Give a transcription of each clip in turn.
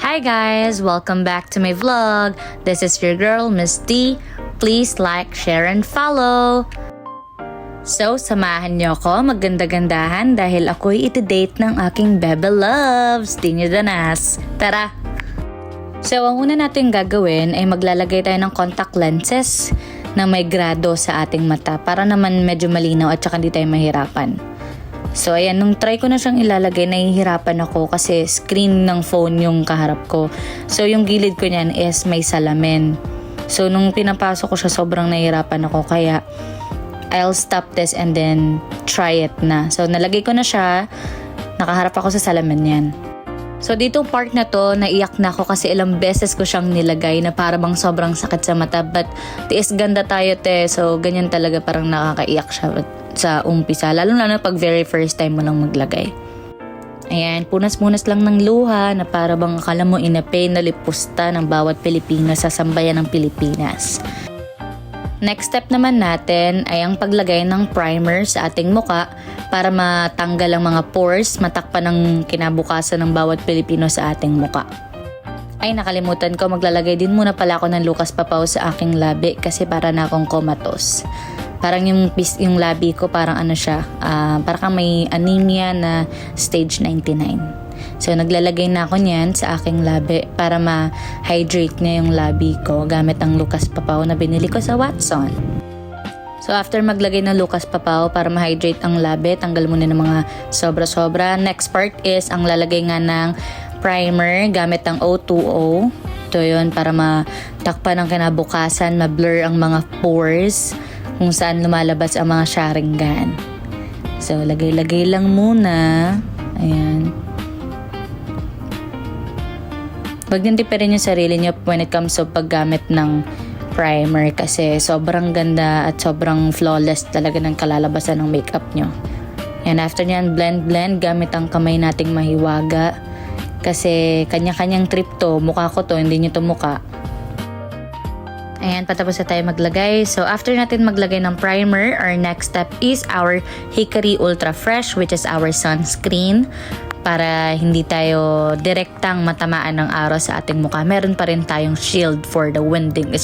Hi guys! Welcome back to my vlog. This is your girl, Miss D. Please like, share, and follow! So, samahan niyo ako magganda-gandahan dahil ako'y iti-date ng aking Bebe Loves. Di niyo danas. Tara! So, ang una natin gagawin ay maglalagay tayo ng contact lenses na may grado sa ating mata para naman medyo malinaw at saka hindi tayo mahirapan. So ayan, nung try ko na siyang ilalagay, nahihirapan ako kasi screen ng phone yung kaharap ko. So yung gilid ko niyan is may salamin. So nung pinapasok ko siya, sobrang nahihirapan ako, kaya I'll stop this and then try it na. So nalagay ko na siya, nakaharap ako sa salamin yan. So dito part na to, naiyak na ako kasi ilang beses ko siyang nilagay na para bang sobrang sakit sa mata. But tiis ganda tayo te, so ganyan talaga, parang nakakaiyak siya sa umpisa. Lalo na pag very first time mo lang maglagay. Ayan, punas-punas lang ng luha na para bang akala mo inapay na lipusta ng bawat Pilipino sa sambayan ng Pilipinas. Next step naman natin ay ang paglagay ng primer sa ating muka para matanggal ang mga pores, matakpan ng kinabukasan ng bawat Pilipino sa ating muka. Ay, nakalimutan ko, maglalagay din muna pala ako ng Lucas Papaw sa aking labi kasi para na akong comatose. Parang yung labi ko parang ano siya, parang may anemia na stage 99. So naglalagay na ako niyan sa aking labi para ma-hydrate niya yung labi ko gamit ang Lucas Papaw na binili ko sa Watson. So after maglagay ng Lucas Papaw para ma-hydrate ang labi, tanggal muna ng mga sobra-sobra. Next part is ang lalagay nga ng primer gamit ang O2O. Ito yun, para matakpan ang kinabukasan, ma-blur ang mga pores kung saan lumalabas ang mga sharingan. So lagay-lagay lang muna. Ayan. Huwag niyong tipirin yung sarili niyo when it comes to paggamit ng primer kasi sobrang ganda at sobrang flawless talaga ng kalalabasan ng makeup niyo. And after nyan, blend gamit ang kamay nating mahiwaga kasi kanya-kanyang trip to. Mukha ko to, hindi niyo to mukha. Ayan, patapos na tayo maglagay. So after natin maglagay ng primer, our next step is our Hickory Ultra Fresh, which is our sunscreen, para hindi tayo direktang matamaan ng araw sa ating mukha. Meron pa rin tayong shield for the winding.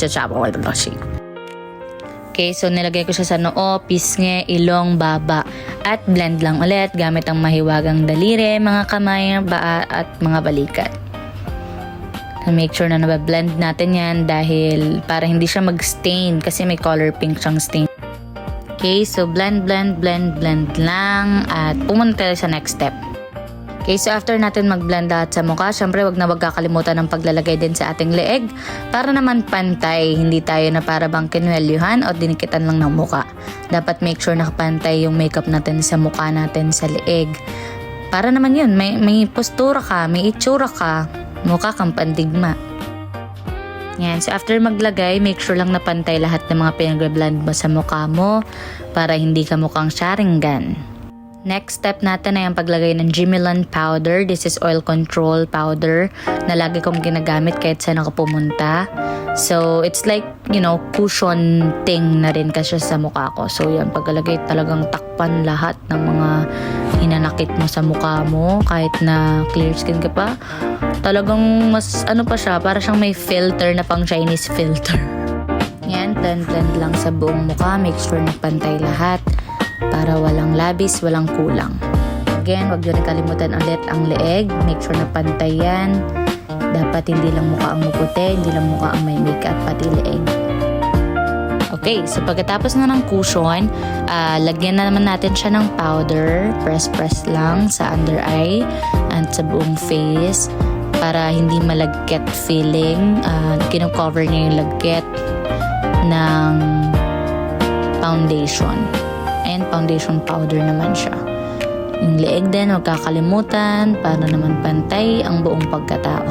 Okay, so nilagay ko siya sa noo, pisngi, ilong, baba. At blend lang ulit gamit ang mahiwagang daliri, mga kamay, baa at mga balikat. Make sure na nabablend natin yan dahil para hindi siya mag-stain kasi may color pink siyang stain. Okay, so blend lang at pumunta tayo sa next step. Okay, so after natin mag-blend lahat sa mukha, syempre wag kakalimutan ng paglalagay din sa ating leeg para naman pantay, hindi tayo na para bang kinwelyuhan o dinikitan lang ng mukha. Dapat make sure nakapantay yung makeup natin sa mukha natin sa leeg. Para naman yun, may postura ka, may itsura ka, mukha kang pandigma. Yan, so after maglagay, make sure lang na pantay lahat ng mga pinag-blend mo sa mukha mo para hindi ka mukhang sharingan. Next step natin ay ang paglagay ng Jimilan powder. This is oil control powder na lagi kong ginagamit kahit saan ako pumunta. So, it's like, cushion thing na rin kasi sa mukha ko. So, yan, paglalagay talagang takpan lahat ng mga hinanakit mo sa mukha mo kahit na clear skin ka pa. Talagang mas, pa siya, para siyang may filter na pang Chinese filter. Yan, blend lang sa buong mukha. Make sure na pantay lahat para walang labis, walang kulang. Again, wag nyo rin kalimutan ulit ang leeg. Make sure na pantay yan. Dapat hindi lang mukha ang muputi, hindi lang mukha ang may makeup, pati leeg. Okay, so pagkatapos na ng cushion, lagyan na naman natin siya ng powder. Press lang sa under eye and sa buong face para hindi malagkit feeling. Kino-cover niya yung lagkit ng foundation. And foundation powder naman siya. Yung leeg din, huwag kakalimutan para naman pantay ang buong pagkatao.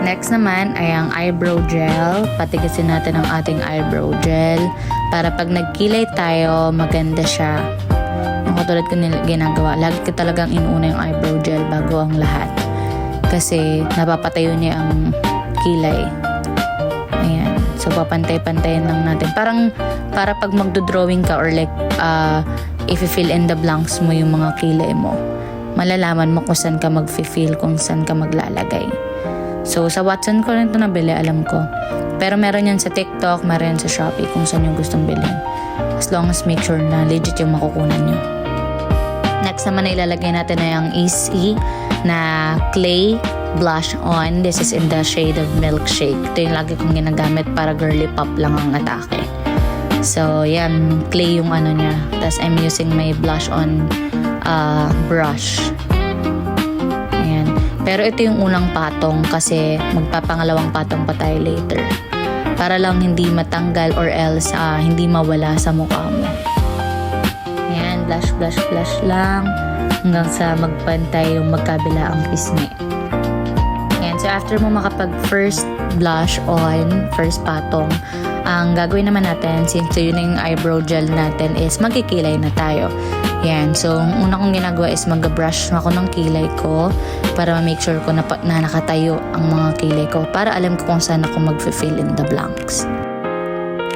Next naman ay ang eyebrow gel. Patigasin natin ang ating eyebrow gel para pag nagkilay tayo, maganda siya. Yung katulad ko ginagawa, lagi ko talagang inuuna yung eyebrow gel bago ang lahat. Kasi napapatayo niya ang kilay. Ayan. So, papantay-pantayin lang natin. Parang, para pag magdo-drawing ka or like, if you fill in the blanks mo yung mga kilay mo, malalaman mo kung saan ka mag-feel, kung saan ka maglalagay. So, sa Watson ko rin ito nabili, alam ko. Pero meron yan sa TikTok, meron yan sa Shopee kung saan yung gustong bilhin. As long as make sure na legit yung makukunan nyo. Next naman na ilalagay natin na yung Easy na Clay Blush On. This is in the shade of Milkshake. Ito yung lagi kong ginagamit para girly pop lang ang atake. So, yan. Clay yung ano niya. Tapos, I'm using my blush on brush. Ayan. Pero ito yung unang patong kasi magpapangalawang patong pa tayo later. Para lang hindi matanggal or else hindi mawala sa mukha mo. Ayan. Blush, blush, blush lang. Hanggang sa magpantay yung magkabila ang pisngi. Ayan. So, after mo makapag first blush on, first patong, ang gagawin naman natin, since yun yung eyebrow gel natin, is magkikilay na tayo. Yan. So, ang una kong ginagawa is mag-brush ako ng kilay ko para ma-make sure ko na nakatayo ang mga kilay ko para alam ko kung saan ako mag-fill in the blanks.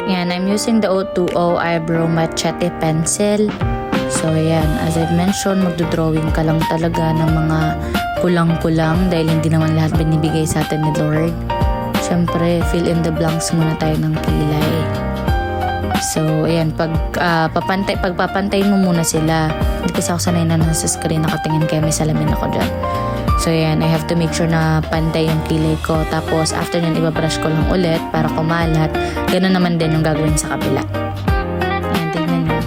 Yan. I'm using the O2O Eyebrow Machete Pencil. So, yan. As I've mentioned, magdodrawing ka lang talaga ng mga kulang-kulang dahil hindi naman lahat binibigay sa atin ni Lord. Siyempre, fill in the blanks muna tayo ng kilay. So, ayan, pagpapantayin mo muna sila. Hindi kasi ako sanay na nasa screen nakatingin kaya may salamin ako dyan. So, ayan, I have to make sure na pantay yung kilay ko. Tapos, after nyan, ibabrush ko lang ulit para kumalat. Ganun naman din yung gagawin sa kabila. Ayan, tingnan nyo.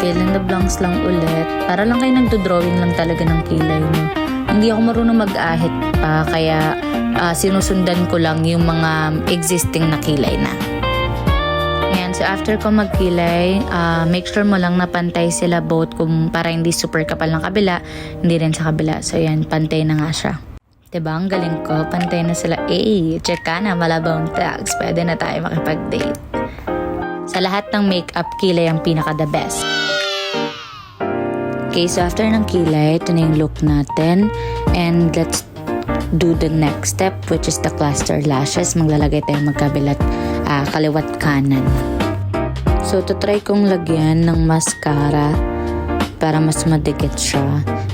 Fill in the blanks lang ulit. Para lang kayo nagdodrawing lang talaga ng kilay mo. Hindi ako marunong mag-ahit pa, kaya sinusundan ko lang yung mga existing na kilay na. Ayan, so after ko magkilay, make sure mo lang na pantay sila both para hindi super kapal ng kabila, hindi rin sa kabila. So ayan, pantay na nga siya. Diba, ang galing ko, pantay na sila. Check ka na, malabong tags, pwede na tayo makipag-date. Sa lahat ng makeup, kilay ang pinaka the best. Okay, so after ng kilay, ito na yung look natin. And let's do the next step, which is the cluster lashes. Maglalagay tayo magkabilat kaliwat kanan. So, try kong lagyan ng mascara para mas madikit siya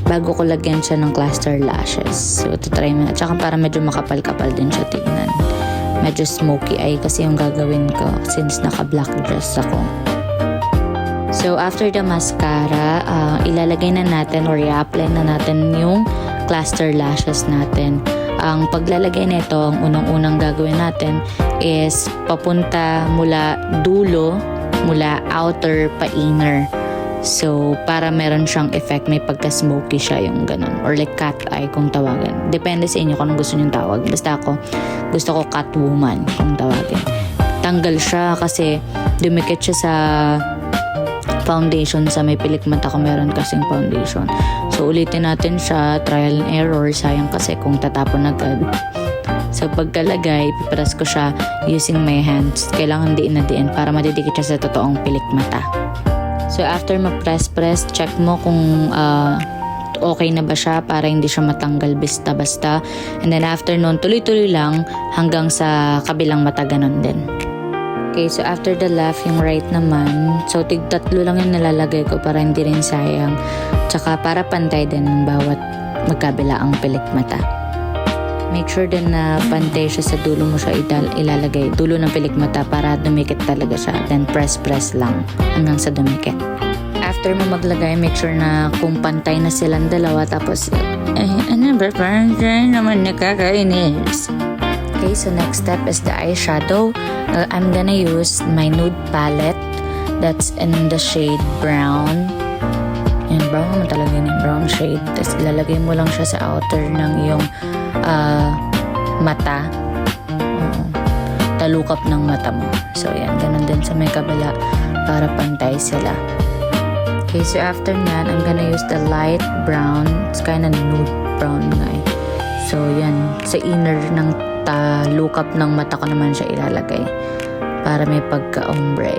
bago ko lagyan siya ng cluster lashes. So, try mo. At saka para medyo makapal-kapal din siya tignan. Medyo smoky eye kasi yung gagawin ko since naka-black dress ako. So, after the mascara, ilalagay na natin or i-apply na natin yung cluster lashes natin. Ang paglalagay nito, ang unang-unang gagawin natin is papunta mula dulo, mula outer pa inner. So, para meron siyang effect, may pagka-smoky siya yung ganun. Or like cat eye kung tawagan. Depende sa inyo kung anong gusto niyong tawag. Basta ako, gusto ko Catwoman kung tawagin. Tanggal siya kasi dumikit siya sa foundation, sa may pilik mata ko meron kasing foundation. So, ulitin natin siya, trial and error, sayang kasi kung tatapon agad. So, pagkalagay, ipipress ko siya using my hands. Kailangan diin na diin para madidikit siya sa totoong pilik mata. So, after ma-press, check mo kung okay na ba siya para hindi siya matanggal basta-basta. And then, after nun, tuloy-tuloy lang hanggang sa kabilang mata, ganun din. Okay, so after the left, yung right naman. So, tig-tatlo lang yung nalalagay ko para hindi rin sayang. Tsaka para pantay din ng bawat magkabila ang pilik mata. Make sure din na pantay siya sa dulo mo siya ilalagay. Dulo ng pilik mata para dumikit talaga siya. Then press lang hanggang sa dumikit. After mo maglagay, make sure na kung pantay na silang dalawa. Tapos, ano ba? Parang naman nakakainis. Okay, so next step is the eyeshadow. I'm gonna use my nude palette that's in the shade brown. Yan, brown naman talaga yun yung brown shade. Tapos ilalagay mo lang siya sa outer ng iyong mata. Talukap ng mata mo. So yan, ganun din sa may kabila para pantay sila. Okay, so after nyan, I'm gonna use the light brown. It's kinda nude brown nga eh. So yan, sa inner ng lukap ng mata ko naman siya ilalagay para may pagka-ombre.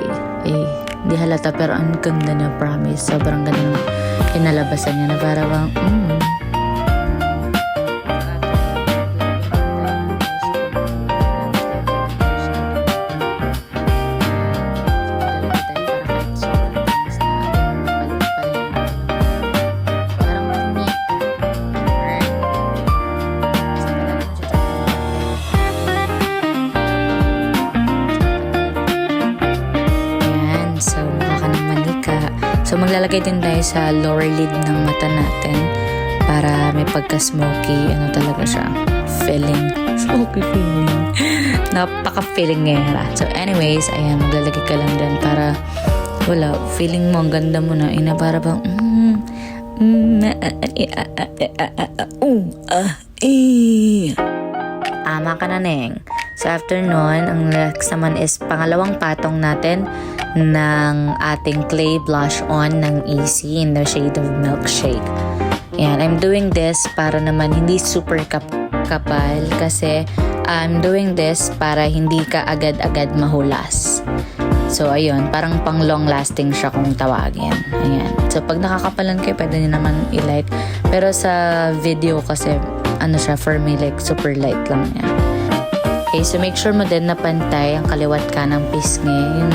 Di halata pero ang ganda na, promise. Sobrang ganda ng kinalabasan niya na para bang maglalagay din tayo sa lower lid ng mata natin para may pagka-smoky. Ano talaga siya? Feeling. Smoky feeling. Napaka-feeling ngera. So anyways, ayan, maglalagay ka lang dyan para wala, feeling mo, ang ganda mo na. Ina, para bang, ama ka na, Neng. So after nun, ang next naman is pangalawang patong natin ng ating clay blush on ng Easy in the shade of Milkshake. Yan, I'm doing this para naman hindi super kapal kasi I'm doing this para hindi ka agad-agad mahulas. So ayun, parang pang long lasting siya kung tawagin. Ayan. So pag nakakapalan kayo, pwede niyo naman i-like. Pero sa video kasi, ano siya, for me, like super light lang niya. Okay, so make sure mo din na pantay ang kaliwat ka ng pisngi.